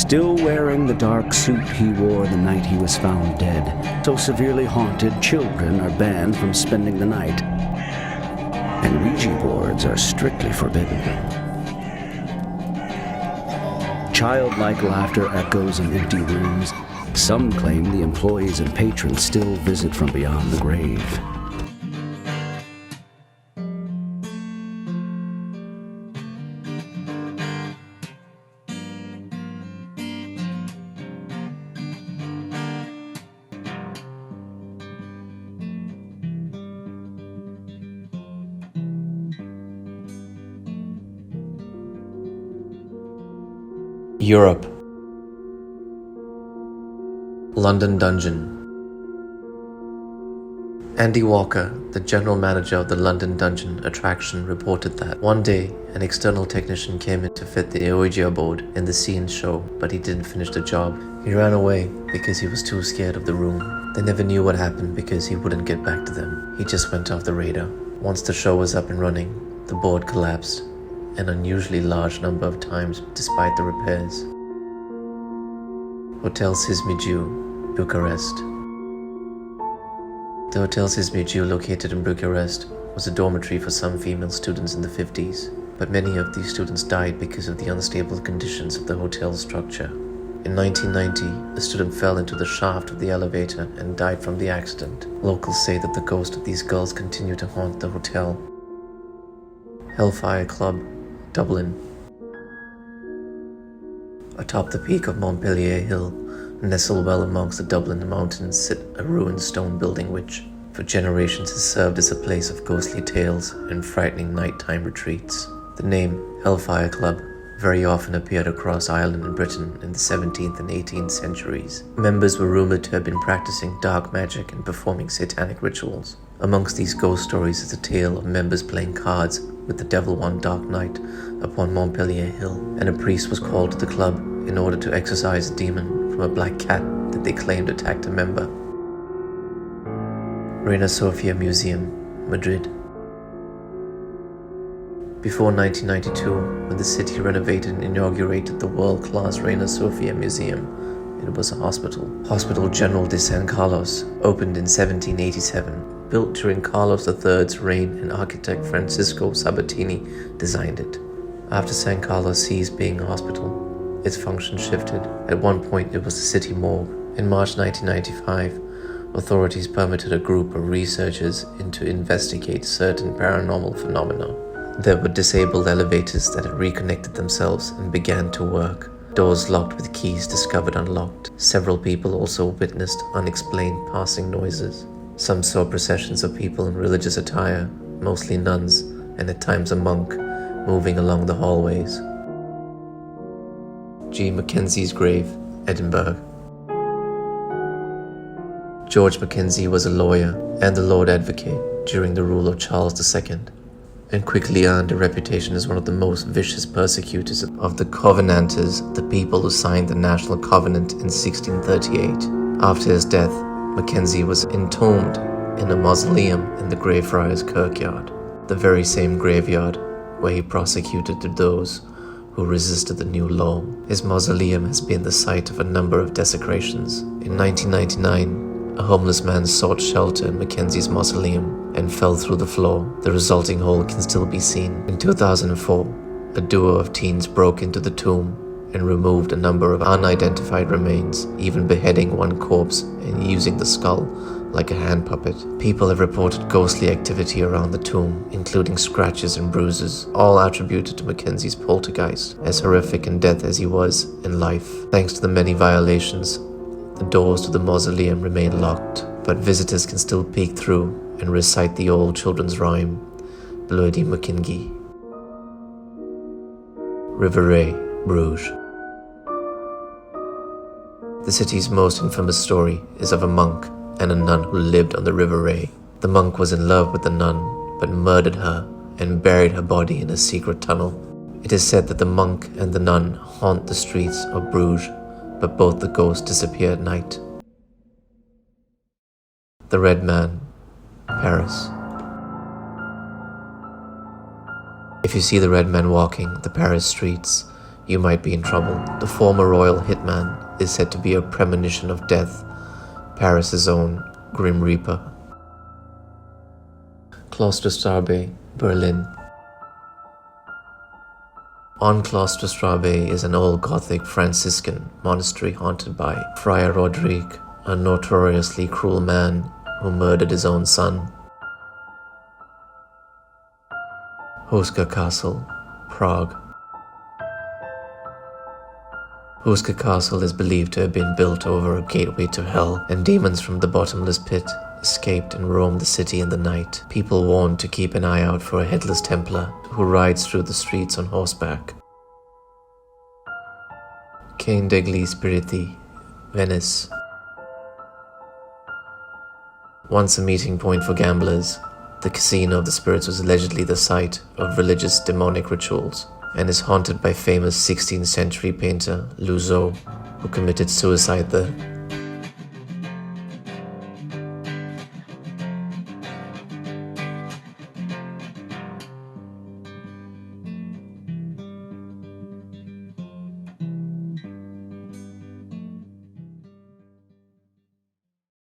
still wearing the dark suit he wore the night he was found dead. So severely haunted, children are banned from spending the night, and Ouija boards are strictly forbidden. Childlike laughter echoes in empty rooms. Some claim the employees and patrons still visit from beyond the grave. Europe. London Dungeon. Andy Walker, the general manager of the London Dungeon attraction, reported that one day an external technician came in to fit the Ouija board in the scene show, but he didn't finish the job. He ran away because he was too scared of the room. They never knew what happened because he wouldn't get back to them. He just went off the radar. Once the show was up and running, the board collapsed an unusually large number of times despite the repairs. Hotel Sismigiu, Bucharest. The Hotel Sismigiu, located in Bucharest, was a dormitory for some female students in the 50s, but many of these students died because of the unstable conditions of the hotel structure. In 1990, a student fell into the shaft of the elevator and died from the accident. Locals say that the ghost of these girls continue to haunt the hotel. Hellfire Club, Dublin. Atop the peak of Montpellier Hill, nestled well amongst the Dublin mountains, sit a ruined stone building which, for generations, has served as a place of ghostly tales and frightening nighttime retreats. The name Hellfire Club very often appeared across Ireland and Britain in the 17th and 18th centuries. Members were rumored to have been practicing dark magic and performing satanic rituals. Amongst these ghost stories is a tale of members playing cards with the devil one dark night upon Montpellier Hill, and a priest was called to the club in order to exorcise a demon from a black cat that they claimed attacked a member. Reina Sofia Museum, Madrid. Before 1992, when the city renovated and inaugurated the world-class Reina Sofia Museum, it was a hospital. Hospital General de San Carlos opened in 1787. Built during Carlos III's reign, and architect Francisco Sabatini designed it. After San Carlos ceased being a hospital, its function shifted. At one point it was the city morgue. In March 1995, authorities permitted a group of researchers in to investigate certain paranormal phenomena. There were disabled elevators that had reconnected themselves and began to work. Doors locked with keys discovered unlocked. Several people also witnessed unexplained passing noises. Some saw processions of people in religious attire, mostly nuns, and at times a monk, moving along the hallways. G. Mackenzie's grave, Edinburgh. George Mackenzie was a lawyer and the Lord Advocate during the rule of Charles II, and quickly earned a reputation as one of the most vicious persecutors of the Covenanters, the people who signed the National Covenant in 1638. After his death, Mackenzie was entombed in a mausoleum in the Greyfriars Kirkyard, the very same graveyard where he prosecuted those who resisted the new law. His mausoleum has been the site of a number of desecrations. In 1999, a homeless man sought shelter in Mackenzie's mausoleum and fell through the floor. The resulting hole can still be seen. In 2004, a duo of teens broke into the tomb and removed a number of unidentified remains, even beheading one corpse and using the skull like a hand puppet. People have reported ghostly activity around the tomb, including scratches and bruises, all attributed to Mackenzie's poltergeist. As horrific in death as he was in life, thanks to the many violations, the doors to the mausoleum remain locked, but visitors can still peek through and recite the old children's rhyme, Bloody Mackenzie. Riveray, Bruges. The city's most infamous story is of a monk and a nun who lived on the River Ray. The monk was in love with the nun, but murdered her and buried her body in a secret tunnel. It is said that the monk and the nun haunt the streets of Bruges, but both the ghosts disappear at night. The Red Man, Paris. If you see the Red Man walking the Paris streets, you might be in trouble. The former royal hitman is said to be a premonition of death, Paris's own Grim Reaper. Klosterstrabe, Berlin. On Klosterstrabe is an old Gothic Franciscan monastery haunted by Friar Roderick, a notoriously cruel man who murdered his own son. Huska Castle, Prague. Huska Castle is believed to have been built over a gateway to hell, and demons from the bottomless pit escaped and roamed the city in the night. People warned to keep an eye out for a headless Templar who rides through the streets on horseback. Cane degli Spiriti, Venice. Once a meeting point for gamblers, the Casino of the Spirits was allegedly the site of religious demonic rituals and is haunted by famous 16th century painter Louzeau, who committed suicide there.